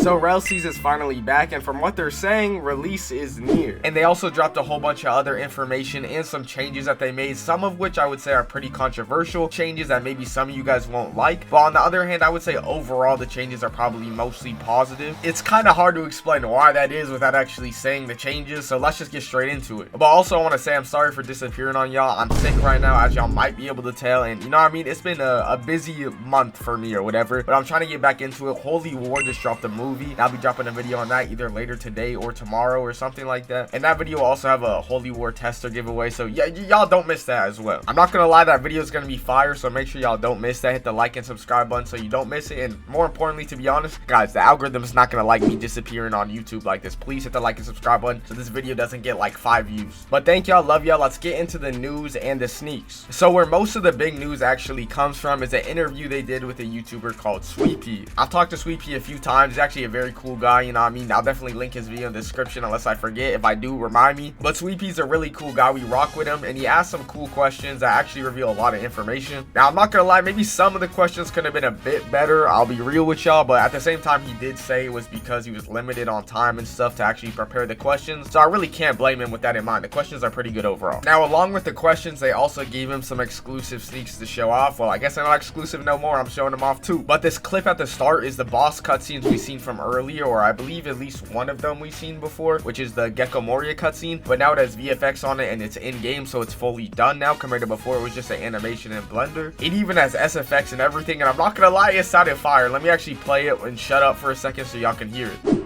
So RELL is finally back, and from what they're saying, release is near. And they also dropped a whole bunch of other information and some changes that they made, some of which I would say are pretty controversial changes that maybe some of you guys won't like. But on the other hand, I would say overall the changes are probably mostly positive. It's kind of hard to explain why that is without actually saying the changes, so let's just get straight into it. But also I want to say I'm sorry for disappearing on y'all. I'm sick right now, as y'all might be able to tell, and you know what I mean, it's been a busy month for me or whatever, but I'm trying to get back into it. Holy War just dropped a movie. I'll be dropping a video on that either later today or tomorrow or something like that, and that video will also have a Holy War tester giveaway, so yeah, y'all don't miss that as well. I'm not gonna lie, that video is gonna be fire, so make sure y'all don't miss that. Hit the like and subscribe button so you don't miss it, and more importantly, to be honest guys, the algorithm is not gonna like me disappearing on YouTube like this. Please hit the like and subscribe button so this video doesn't get like 5 views. But thank y'all, love y'all. Let's get into the news and the sneaks. So where most of the big news actually comes from is an interview they did with a YouTuber called SwiftDFG. I've talked to SwiftDFG a few times. He's actually a very cool guy, you know what I mean. I'll definitely link his video in the description unless I forget. If I do, remind me. But SwiftDFG's a really cool guy. We rock with him, and he asked some cool questions that actually reveal a lot of information. Now I'm not gonna lie, maybe some of the questions could have been a bit better, I'll be real with y'all, but at the same time he did say it was because he was limited on time and stuff to actually prepare the questions, so I really can't blame him with that in mind. The questions are pretty good overall. Now along with the questions, they also gave him some exclusive sneaks to show off. Well, I guess they're not exclusive no more, I'm showing them off too. But this clip at the start is the boss cutscenes we've seen from earlier, or I believe at least one of them we've seen before, which is the Gecko Moria cutscene, but now it has VFX on it and it's in game, so it's fully done now compared to before it was just an animation in Blender. It even has SFX and everything, and I'm not gonna lie, it sounded fire. Let me actually play it and shut up for a second so y'all can hear it.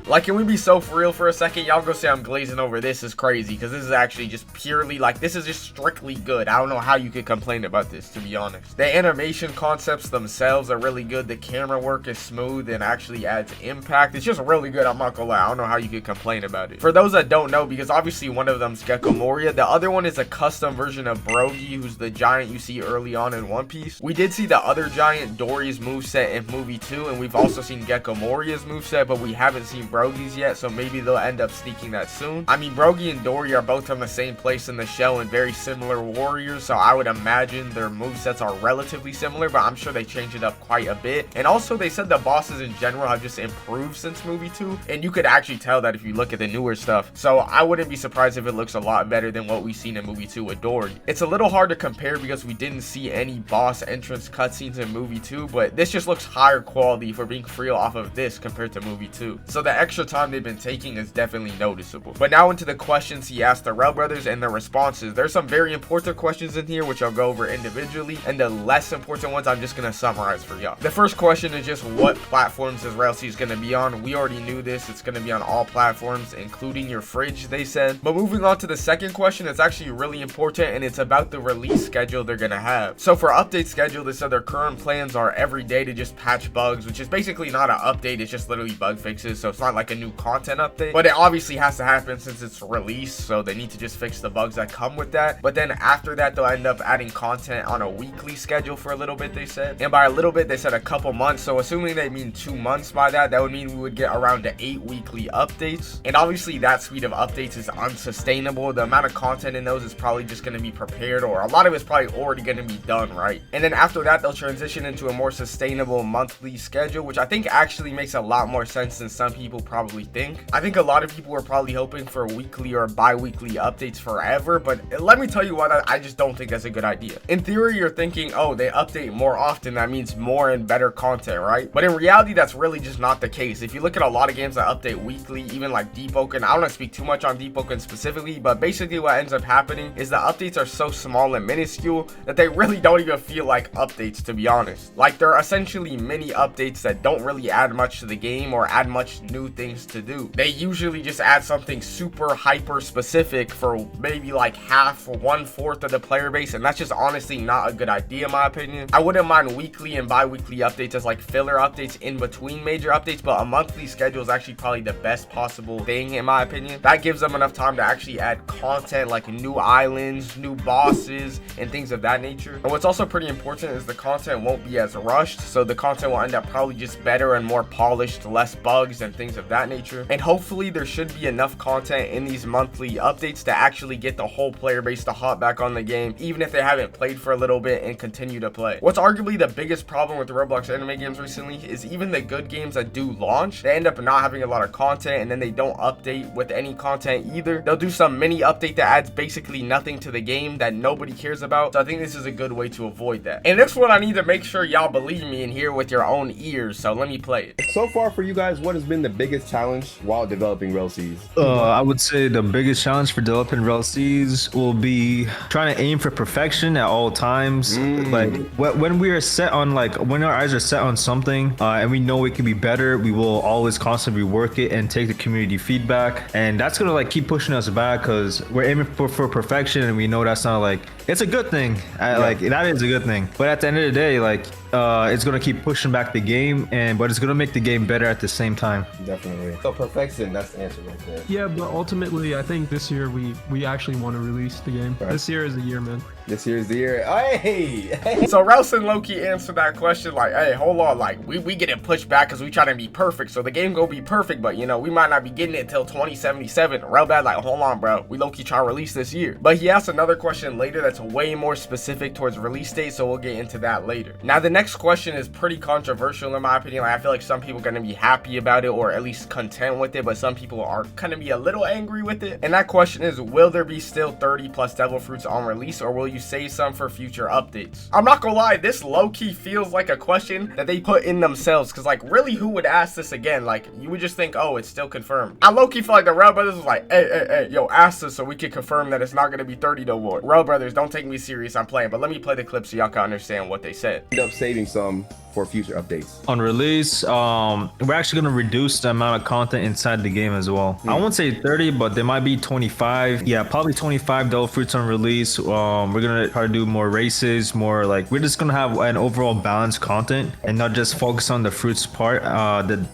Like, can we be so for real for a second? Y'all go say I'm glazing over this is crazy, because this is actually just purely, like, this is just strictly good. I don't know how you could complain about this, to be honest. The animation concepts themselves are really good. The camera work is smooth and actually adds impact. It's just really good, I'm not gonna lie. I don't know how you could complain about it. For those that don't know, because obviously one of them's Gecko Moria, the other one is a custom version of Brogy, who's the giant you see early on in One Piece. We did see the other giant, Dory's moveset, in movie 2, and we've also seen Gecko Moria's moveset, but we haven't seen Brogy's yet, so maybe they'll end up sneaking that soon. I mean, Brogy and Dory are both from the same place in the show and very similar warriors, so I would imagine their movesets are relatively similar, but I'm sure they changed it up quite a bit. And also, they said the bosses in general have just improved since movie 2, and you could actually tell that if you look at the newer stuff, so I wouldn't be surprised if it looks a lot better than what we've seen in movie 2 with Dory. It's a little hard to compare because we didn't see any boss entrance cutscenes in movie 2, but this just looks higher quality for being real off of this compared to movie 2. So the extra time they've been taking is definitely noticeable. But now into the questions he asked the RELL brothers and their responses. There's some very important questions in here which I'll go over individually, and the less important ones I'm just gonna summarize for y'all. The first question is just what platforms is RELL gonna be on. We already knew this. It's gonna be on all platforms, including your fridge, they said. But moving on to the second question, it's actually really important, and it's about the release schedule they're gonna have. So for update schedule, they said their current plans are every day to just patch bugs, which is basically not an update, it's just literally bug fixes, so it's not like a new content update, but it obviously has to happen since it's released, so they need to just fix the bugs that come with that. But then after that, they'll end up adding content on a weekly schedule for a little bit, they said, and by a little bit they said a couple months, so assuming they mean 2 months by that, that would mean we would get around to 8 weekly updates. And obviously that speed of updates is unsustainable. The amount of content in those is probably just going to be prepared, or a lot of it's probably already going to be done, right? And then after that, they'll transition into a more sustainable monthly schedule, which I think actually makes a lot more sense than some people probably think. I think a lot of people were probably hoping for weekly or bi-weekly updates forever, but let me tell you why I just don't think that's a good idea. In theory, you're thinking, oh, they update more often, that means more and better content, right? But in reality, that's really just not the case. If you look at a lot of games that update weekly, even like Deep Oaken, I don't want to speak too much on Deep Oaken specifically, but basically what ends up happening is the updates are so small and minuscule that they really don't even feel like updates, to be honest. Like, they're essentially mini updates that don't really add much to the game or add much new things to do. They usually just add something super hyper specific for maybe like half or 1/4 of the player base, and that's just honestly not a good idea in my opinion. I wouldn't mind weekly and bi-weekly updates as like filler updates in between major updates, but a monthly schedule is actually probably the best possible thing in my opinion. That gives them enough time to actually add content like new islands, new bosses, and things of that nature. And what's also pretty important is the content won't be as rushed, so the content will end up probably just better and more polished, less bugs and things of that nature. And hopefully there should be enough content in these monthly updates to actually get the whole player base to hop back on the game, even if they haven't played for a little bit, and continue to play. What's arguably the biggest problem with the Roblox anime games recently is even the good games that do launch, they end up not having a lot of content, and then they don't update with any content either. They'll do some mini update that adds basically nothing to the game that nobody cares about. So I think this is a good way to avoid that. And this one I need to make sure y'all believe me and hear with your own ears, so let me play it. So far for you guys, what has been the biggest challenge while developing RELLs? I would say the biggest challenge for developing RELLs will be trying to aim for perfection at all times. Like when we are set on, like when our eyes are set on something and we know it can be better, we will always constantly rework it and take the community feedback, and that's gonna like keep pushing us back because we're aiming for perfection, and we know that's not like, it's a good thing. Like that is a good thing, but at the end of the day, like it's gonna keep pushing back the game, but it's gonna make the game better at the same time. Definitely. So perfection, that's the answer right there. Yeah, but ultimately I think this year we actually want to release the game. Right. This year is the year, man. This year's the year. Hey! So Relson low-key answered that question like, hey, hold on, like we getting pushed back because we trying to be perfect, so the game gonna be perfect, but you know we might not be getting it till 2077. Real bad, like, hold on bro, we low-key trying to release this year. But he asked another question later that's way more specific towards release date, so we'll get into that later. Now the next question is pretty controversial in my opinion. Like, I feel like some people are gonna be happy about it or at least content with it, but some people are gonna be a little angry with it. And that question is, will there be still 30 plus devil fruits on release, or will you save some for future updates? I'm not gonna lie, this low-key feels like a question that they put in themselves, because like really who would ask this again? Like you would just think, oh, it's still confirmed. I low-key feel like the RELL brothers was like, hey, yo, ask us so we can confirm that it's not gonna be 30 no more. RELL brothers, don't take me serious, I'm playing, but let me play the clip so y'all can understand what they said. End up saving some for future updates. On release, we're actually going to reduce the amount of content inside the game as well. I won't say 30, but there might be 25. Yeah, probably 25 devil fruits on release. We're going to try to do more races, more like, we're just going to have an overall balanced content and not just focus on the fruits part.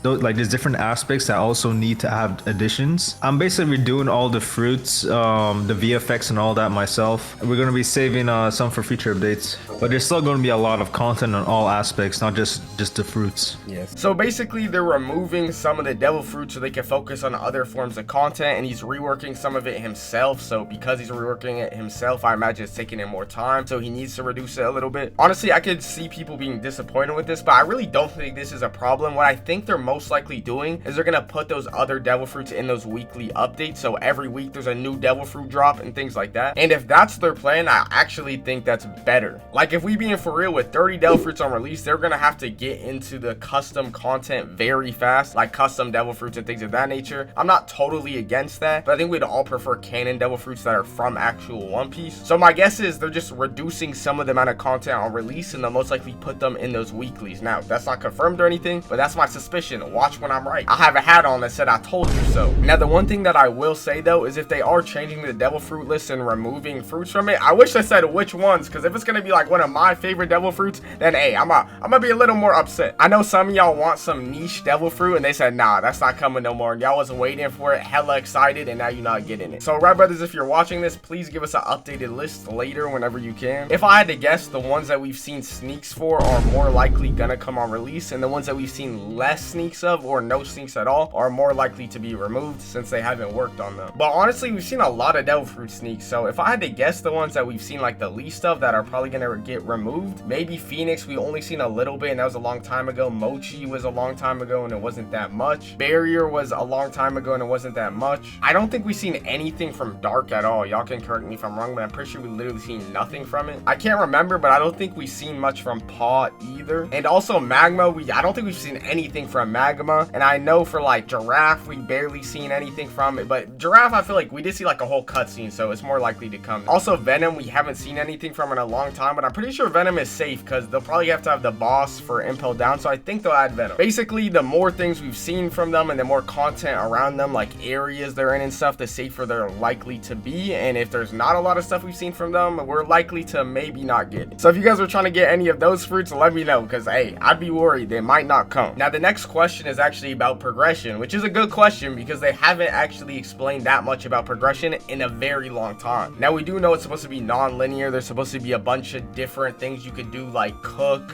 Like there's different aspects that also need to have additions. I'm basically redoing all the fruits, the VFX and all that myself. We're going to be saving some for future updates, but there's still going to be a lot of content on all aspects, not just the fruits. Yes. So basically they're removing some of the devil fruit so they can focus on other forms of content, and he's reworking some of it himself. So because he's reworking it himself, I imagine it's taking him more time, so he needs to reduce it a little bit. Honestly, I could see people being disappointed with this, but I really don't think this is a problem. What I think they're most likely doing is they're gonna put those other devil fruits in those weekly updates, so every week there's a new devil fruit drop and things like that. And if that's their plan, I actually think that's better. Like if we being for real, with 30 devil fruits on release, they're gonna have to get into the custom content very fast, like custom devil fruits and things of that nature. I'm not totally against that, but I think we'd all prefer canon devil fruits that are from actual One Piece. So my guess is they're just reducing some of the amount of content on release, and they'll most likely put them in those weeklies. Now that's not confirmed or anything, but that's my suspicion. Watch when I'm right. I have a hat on that said I told you so. Now the one thing that I will say though is if they are changing the devil fruit list and removing fruits from it, I wish I said which ones, because if it's gonna be like one of my favorite devil fruits, then hey, I'm gonna be a little more upset. I know some of y'all want some niche devil fruit and they said nah, that's not coming no more. Y'all was waiting for it, hella excited, and now you're not getting it. So RELL brothers, if you're watching this, please give us an updated list later whenever you can. If I had to guess, the ones that we've seen sneaks for are more likely gonna come on release, and the ones that we've seen less sneaks of or no sneaks at all are more likely to be removed since they haven't worked on them. But honestly, we've seen a lot of devil fruit sneaks, so if I had to guess the ones that we've seen like the least of that are probably gonna get removed, maybe Phoenix, we only seen a little bit and that was a long time ago. Mochi was a long time ago and it wasn't that much. Barrier was a long time ago and it wasn't that much. I don't think we've seen anything from Dark at all. Y'all can correct me if I'm wrong, but I'm pretty sure we literally seen nothing from it. I can't remember, but I don't think we've seen much from Paw either. And also Magma, I don't think we've seen anything from Magma. And I know for like Giraffe, we barely seen anything from it. But Giraffe, I feel like we did see like a whole cutscene, so it's more likely to come. Also Venom, we haven't seen anything from in a long time, but I'm pretty sure Venom is safe because they'll probably have to have the boss for Impel Down, so I think they'll add Venom. Basically, the more things we've seen from them and the more content around them, like areas they're in and stuff, the safer they're likely to be. And if there's not a lot of stuff we've seen from them, we're likely to maybe not get it. So if you guys are trying to get any of those fruits, let me know, because hey, I'd be worried they might not come. Now the next question is actually about progression, which is a good question because they haven't actually explained that much about progression in a very long time. Now we do know it's supposed to be non-linear. There's supposed to be a bunch of different things you could do, like cook,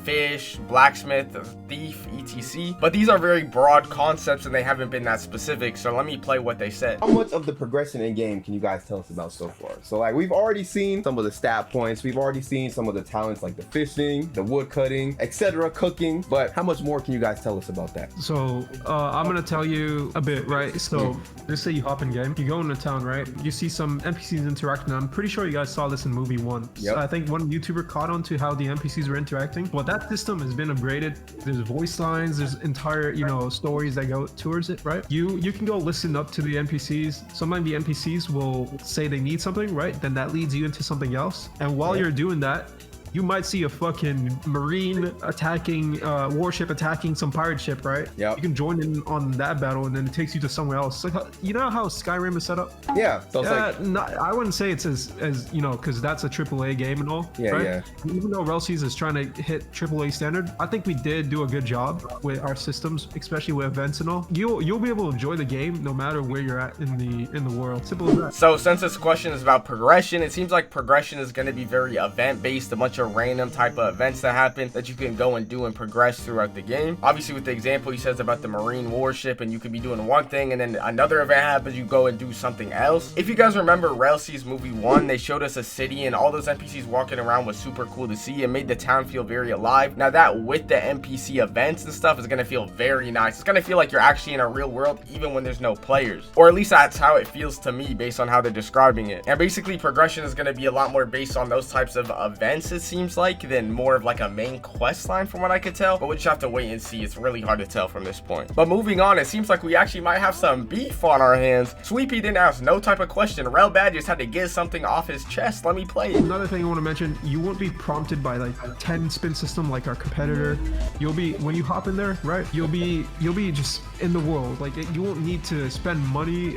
fish, blacksmith, thief, etc. But these are very broad concepts and they haven't been that specific, so let me play what they said. How much of the progression in game can you guys tell us about so far? So like we've already seen some of the stat points, we've already seen some of the talents like the fishing, the wood cutting, etc., cooking, but how much more can you guys tell us about that? So I'm gonna tell you a bit, right? So let's say you hop in game, you go into town, right? You see some NPCs interacting. I'm pretty sure you guys saw this in movie 1. Yep. So I think one YouTuber caught on to how the NPCs were interacting. Well, that system has been upgraded. There's voice lines, there's entire, stories that go towards it, right? You can go listen up to the NPCs. Sometimes the NPCs will say they need something, right? Then that leads you into something else. And while you're doing that, you might see a fucking marine attacking, warship attacking some pirate ship, right? Yep. You can join in on that battle and then it takes you to somewhere else. So, you know how Skyrim is set up? Yeah. So it's I wouldn't say it's as because that's a AAA game and all. Yeah, right? yeah. Even though RELL is trying to hit AAA standard, I think we did do a good job with our systems, especially with events and all. You'll be able to enjoy the game no matter where you're at in the world. Simple as that. So since this question is about progression, it seems like progression is going to be very event based, a bunch of random type of events that happen that you can go and do and progress throughout the game. Obviously with the example he says about the marine warship, and you could be doing one thing and then another event happens, you go and do something else. If you guys remember RELL's movie 1, they showed us a city and all those NPCs walking around was super cool to see. It made the town feel very alive. Now that with the NPC events and stuff is going to feel very nice. It's going to feel like you're actually in a real world even when there's no players, or at least that's how it feels to me based on how they're describing it. And basically progression is going to be a lot more based on those types of events, it seems like, than more of like a main quest line from what I could tell, but we'll just have to wait and see. It's really hard to tell from this point. But moving on, it seems like we actually might have some beef on our hands. Sweepy didn't ask no type of question. RELL Bad just had to get something off his chest. Let me play it. Another thing I want to mention, you won't be prompted by like a 10 spin system like our competitor. You'll be, when you hop in there, right, you'll be just in the world. Like you won't need to spend money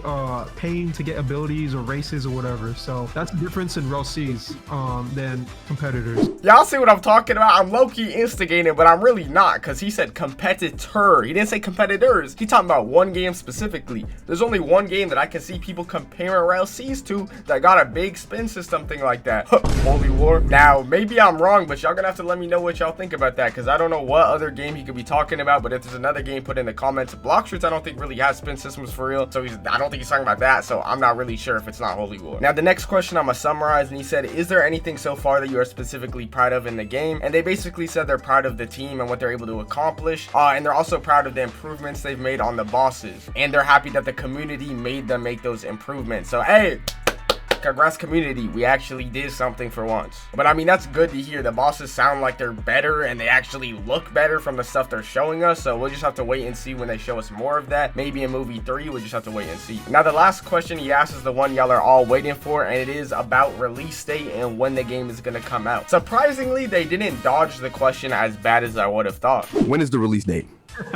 paying to get abilities or races or whatever. So that's the difference in RELL than competitors. Y'all see what I'm talking about? I'm low-key instigating, but I'm really not, because he said competitor. He didn't say competitors. He talking about one game specifically. There's only one game that I can see people comparing RELL to that got a big spin system thing like that. Holy War. Now, maybe I'm wrong, but y'all gonna have to let me know what y'all think about that, because I don't know what other game he could be talking about, but if there's another game, put in the comments. Blockstreets I don't think really has spin systems for real, so I don't think he's talking about that, so I'm not really sure if it's not Holy War. Now, the next question I'm gonna summarize, and he said, is there anything so far that you are specifically proud of in the game? And they basically said they're proud of the team and what they're able to accomplish, and they're also proud of the improvements they've made on the bosses, and they're happy that the community made them make those improvements. So hey, congrats community, we actually did something for once. But I mean, that's good to hear. The bosses sound like they're better and they actually look better from the stuff they're showing us, so we'll just have to wait and see when they show us more of that. Maybe in movie 3, we'll just have to wait and see. Now the last question he asked is the one y'all are all waiting for, and it is about release date and when the game is going to come out. Surprisingly, they didn't dodge the question as bad as I would have thought. When is the release date? True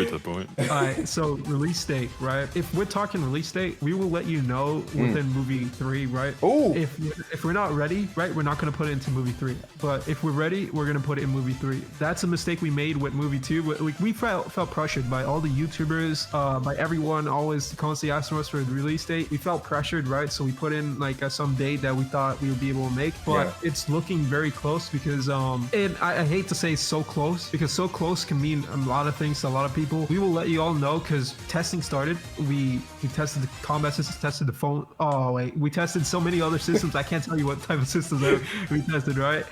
to the point. All right, so release date, right? If we're talking release date, we will let you know within movie 3, right? Ooh. If we're not ready, right, we're not going to put it into movie 3. But if we're ready, we're going to put it in movie 3. That's a mistake we made with movie 2. We felt pressured by all the YouTubers, by everyone always constantly asking us for the release date. We felt pressured, right? So we put in like some date that we thought we would be able to make, but it's looking very close because and I hate to say so close, because so close can mean a lot of things to a lot of people. We will let you all know because testing started. We tested the combat systems, tested the phone. Oh wait, we tested so many other systems. I can't tell you what type of systems we tested, right?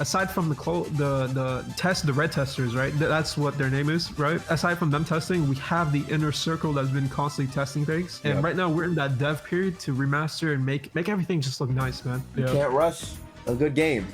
Aside from the red testers, right? That's what their name is, right? Aside from them testing, we have the inner circle that's been constantly testing things. And right now we're in that dev period to remaster and make everything just look nice, man. You can't rush a good game.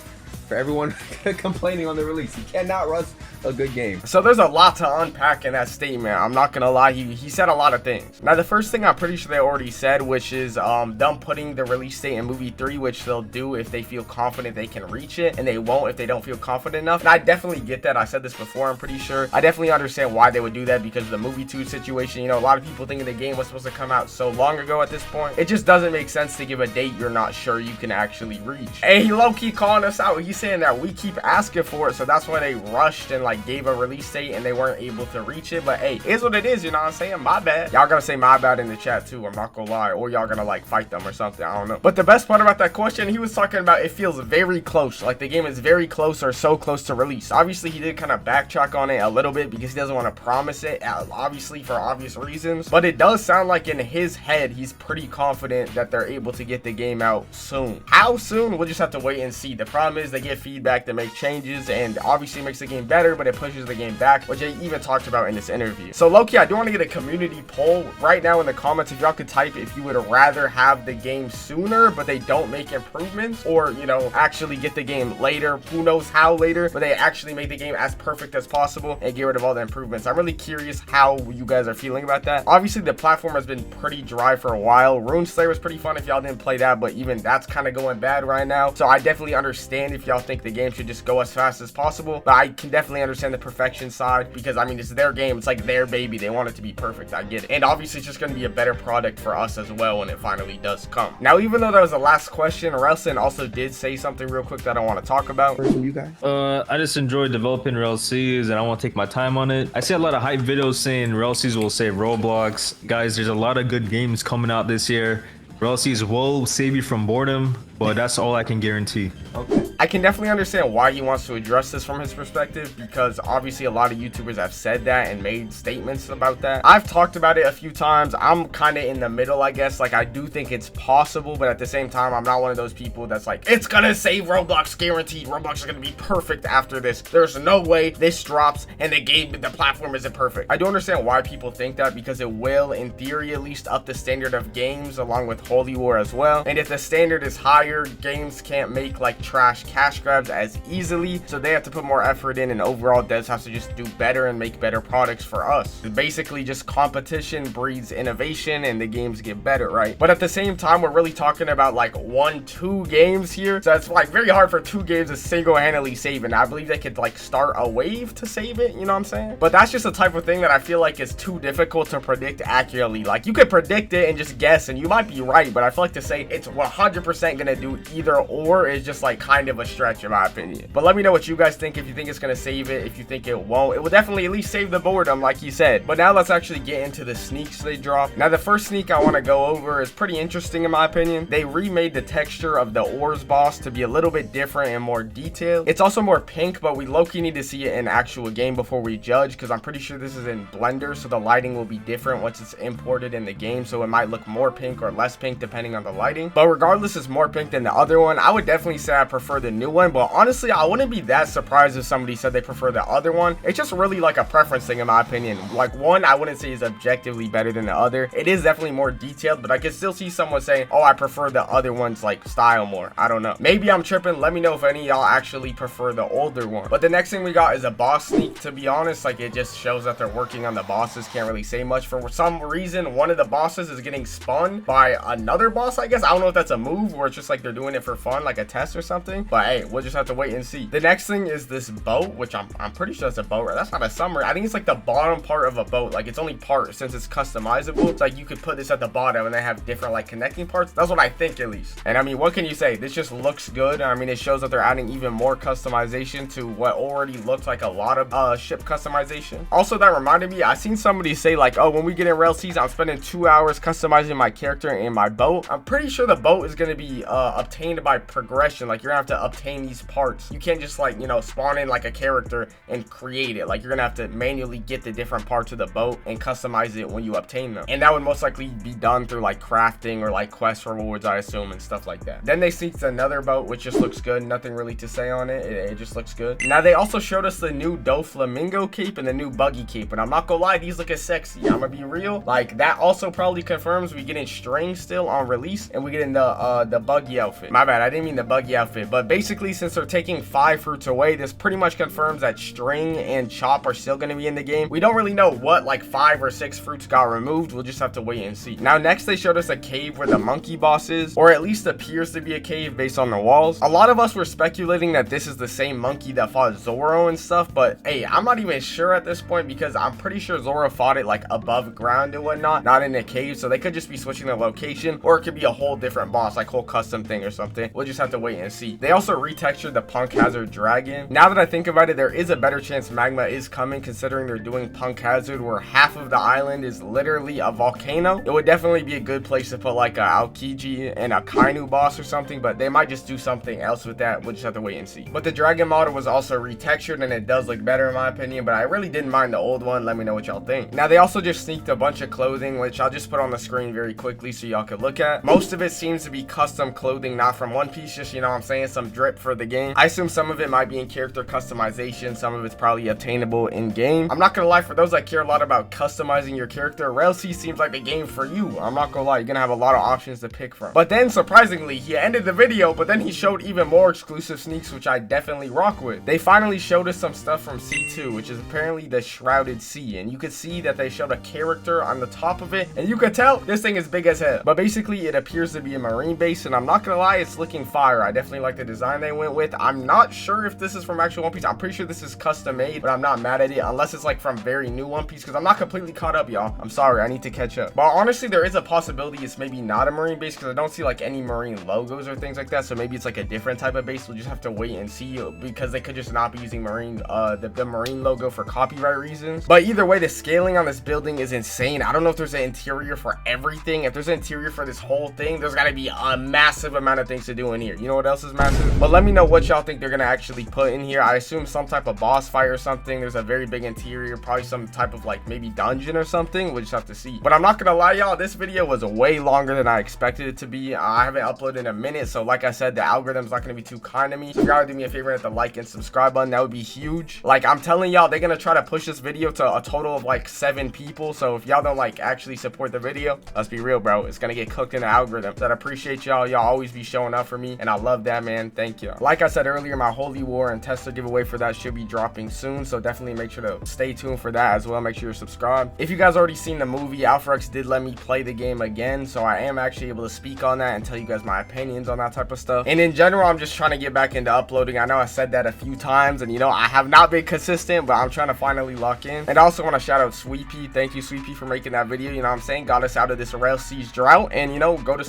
For everyone complaining on the release, you cannot rush a good game. So there's a lot to unpack in that statement. I'm not gonna lie, he said a lot of things. Now the first thing I'm pretty sure they already said, which is them putting the release date in movie 3, which they'll do if they feel confident they can reach it, and they won't if they don't feel confident enough. And I definitely get that. I said this before, I'm pretty sure. I definitely understand why they would do that, because of the movie 2 situation. You know, a lot of people thinking the game was supposed to come out so long ago at this point. It just doesn't make sense to give a date you're not sure you can actually reach. Hey, he low-key calling us out. He's saying that we keep asking for it, so that's why they rushed and like gave a release date and they weren't able to reach it. But hey, is what it is, you know what I'm saying? My bad. Y'all gonna say my bad in the chat too, I'm not gonna lie, or y'all gonna like fight them or something, I don't know. But the best part about that question, he was talking about it feels very close, like the game is very close or so close to release. Obviously he did kind of backtrack on it a little bit because he doesn't want to promise it, obviously for obvious reasons, but it does sound like in his head he's pretty confident that they're able to get the game out soon. How soon? We'll just have to wait and see. The problem is they get feedback to make changes, and obviously makes the game better, but it pushes the game back, which I even talked about in this interview. So low-key, I do want to get a community poll right now in the comments. If y'all could type if you would rather have the game sooner but they don't make improvements, or you know, actually get the game later, who knows how later, but they actually make the game as perfect as possible and get rid of all the improvements. I'm really curious how you guys are feeling about that. Obviously the platform has been pretty dry for a while. RuneSlayer was pretty fun if y'all didn't play that, but even that's kind of going bad right now. So I definitely understand if y'all think the game should just go as fast as possible, but I can definitely understand the perfection side, because I mean, it's their game, it's like their baby, they want it to be perfect. I get it, and obviously it's just going to be a better product for us as well when it finally does come. Now, even though that was the last question, Relson also did say something real quick that I want to talk about. You guys? I just enjoy developing RELLs and I want to take my time on it. I see a lot of hype videos saying RELLs will save Roblox. Guys, there's a lot of good games coming out this year. RELLs will save you from boredom, but that's all I can guarantee. Okay. I can definitely understand why he wants to address this from his perspective, because obviously a lot of YouTubers have said that and made statements about that. I've talked about it a few times. I'm kind of in the middle, I guess. Like, I do think it's possible, but at the same time, I'm not one of those people that's like, it's gonna save Roblox guaranteed. Roblox is gonna be perfect after this. There's no way this drops and the platform isn't perfect. I do understand why people think that, because it will, in theory at least, up the standard of games along with Holy War as well. And if the standard is higher, games can't make like trash cash grabs as easily, so they have to put more effort in, and overall devs have to just do better and make better products for us. Basically just competition breeds innovation and the games get better, right? But at the same time, we're really talking about like 1-2 games here, so it's like very hard for 2 games to single-handedly save it. I believe they could like start a wave to save it, you know what I'm saying? But that's just the type of thing that I feel like is too difficult to predict accurately. Like, you could predict it and just guess and you might be right, but I feel like to say it's 100% gonna do either or is just like kind of a stretch in my opinion. But let me know what you guys think, if you think it's gonna save it, if you think it won't. It will definitely at least save the boredom, like he said. But now let's actually get into the sneaks they dropped. Now the first sneak I want to go over is pretty interesting in my opinion. They remade the texture of the ores boss to be a little bit different and more detailed. It's also more pink, but we low-key need to see it in actual game before we judge, because I'm pretty sure this is in Blender, so the lighting will be different once it's imported in the game, so it might look more pink or less pink depending on the lighting. But regardless, it's more pink than the other one. I would definitely say I prefer the new one, but honestly I wouldn't be that surprised if somebody said they prefer the other one. It's just really like a preference thing in my opinion. Like, one I wouldn't say is objectively better than the other. It is definitely more detailed, but I can still see someone saying, oh, I prefer the other one's like style more. I don't know, maybe I'm tripping. Let me know if any of y'all actually prefer the older one. But the next thing we got is a boss sneak. To be honest, like, it just shows that they're working on the bosses. Can't really say much. For some reason, one of the bosses is getting spun by another boss, I guess. I don't know if that's a move or it's just like they're doing it for fun, like a test or something, but hey, we'll just have to wait and see. The next thing is this boat, which I'm pretty sure that's a boat, right? That's not a submarine. I think it's like the bottom part of a boat. Like, it's only part, since it's customizable. It's like you could put this at the bottom and they have different like connecting parts. That's what I think, at least. And I mean, what can you say? This just looks good. I mean, it shows that they're adding even more customization to what already looked like a lot of ship customization. Also, that reminded me, I seen somebody say like, oh, when we get in RELL season, I'm spending 2 hours customizing my character and my boat. I'm pretty sure the boat is going to be obtained by progression. Like, you're gonna have to obtain these parts. You can't just like, you know, spawn in like a character and create it. Like, you're gonna have to manually get the different parts of the boat and customize it when you obtain them. And that would most likely be done through like crafting or like quest rewards, I assume, and stuff like that. Then they sneaked another boat, which just looks good. Nothing really to say on it. It just looks good. Now they also showed us the new Doflamingo cape and the new buggy cape, and I'm not gonna lie, these look as sexy. I'm gonna be real. Like, that also probably confirms we get in string still on release, and we get in the buggy outfit. My bad, I didn't mean the buggy outfit. But basically, since they're taking 5 fruits away, this pretty much confirms that string and chop are still gonna be in the game. We don't really know what like 5 or 6 fruits got removed. We'll just have to wait and see. Now next they showed us a cave where the monkey boss is, or at least appears to be a cave based on the walls. A lot of us were speculating that this is the same monkey that fought Zoro and stuff, but hey, I'm not even sure at this point because I'm pretty sure Zoro fought it like above ground and whatnot, not in a cave. So they could just be switching the location, or it could be a whole different boss, like whole custom thing or something. We'll just have to wait and see. They also retextured the Punk Hazard dragon. Now that I think about it, there is a better chance magma is coming, considering they're doing Punk Hazard where half of the island is literally a volcano. It would definitely be a good place to put like a Aokiji and a Kainu boss or something, but they might just do something else with that. We'll just have to wait and see. But the dragon model was also retextured and it does look better in my opinion, but I really didn't mind the old one. Let me know what y'all think. Now they also just sneaked a bunch of clothing, which I'll just put on the screen very quickly so y'all could look at. Most of it seems to be custom clothing, not from One Piece, just, you know what I'm saying, some drip for the game. I assume some of it might be in character customization, some of it's probably obtainable in game. I'm not gonna lie, for those that care a lot about customizing your character, RELL seems like the game for you. I'm not gonna lie, you're gonna have a lot of options to pick from. But then surprisingly, he ended the video, but then he showed even more exclusive sneaks, which I definitely rock with. They finally showed us some stuff from C2, which is apparently the Shrouded Sea, and you could see that they showed a character on the top of it, and you could tell this thing is big as hell. But basically it appears to be a marine base, and I'm not gonna lie, it's looking fire. I definitely like the design they went with. I'm not sure if this is from actual One Piece. I'm pretty sure this is custom made, but I'm not mad at it unless it's like from very new One Piece, because I'm not completely caught up, y'all. I'm sorry, I need to catch up. But honestly, there is a possibility it's maybe not a marine base, because I don't see like any marine logos or things like that. So maybe it's like a different type of base. We'll just have to wait and see, because they could just not be using marine the marine logo for copyright reasons. But either way, the scaling on this building is insane. I don't know if there's an interior for everything. If there's an interior for this whole thing, there's gotta be a massive amount of things to do in here. You know what else is massive? But let me know what y'all think they're gonna actually put in here. I assume some type of boss fight or something. There's a very big interior, probably some type of like maybe dungeon or something. We'll just have to see. But I'm not gonna lie, y'all, this video was way longer than I expected it to be. I haven't uploaded in a minute, so like I said, the algorithm's not gonna be too kind to me. So if y'all do me a favor, hit the like and subscribe button. That would be huge. Like, I'm telling y'all, they're gonna try to push this video to a total of like 7 people. So if y'all don't like actually support the video, let's be real, bro, it's gonna get cooked in the algorithm. So I appreciate y'all. Y'all always be showing up for me, and I love that, man. Thank you. Like I said earlier, my Holy War and Tester giveaway for that should be dropping soon, so definitely make sure to stay tuned for that as well. Make sure you're subscribed. If you guys already seen the movie, Alpharex did let me play the game again, so I am actually able to speak on that and tell you guys my opinions on that type of stuff. And in general, I'm just trying to get back into uploading. I know I said that a few times, and you know, I have not been consistent, but I'm trying to finally lock in. And I also want to shout out Sweepy. Thank you, Sweepy, for making that video. You know what I'm saying? Got us out of this RELL siege drought. And you know, go to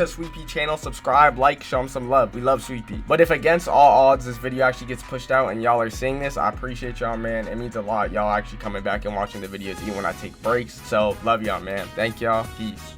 Sweepy channel, subscribe, like, show him some love. We love Sweepy. But if against all odds this video actually gets pushed out and y'all are seeing this, I appreciate y'all, man. It means a lot, y'all actually coming back and watching the videos even when I take breaks. So love y'all, man. Thank y'all. Peace.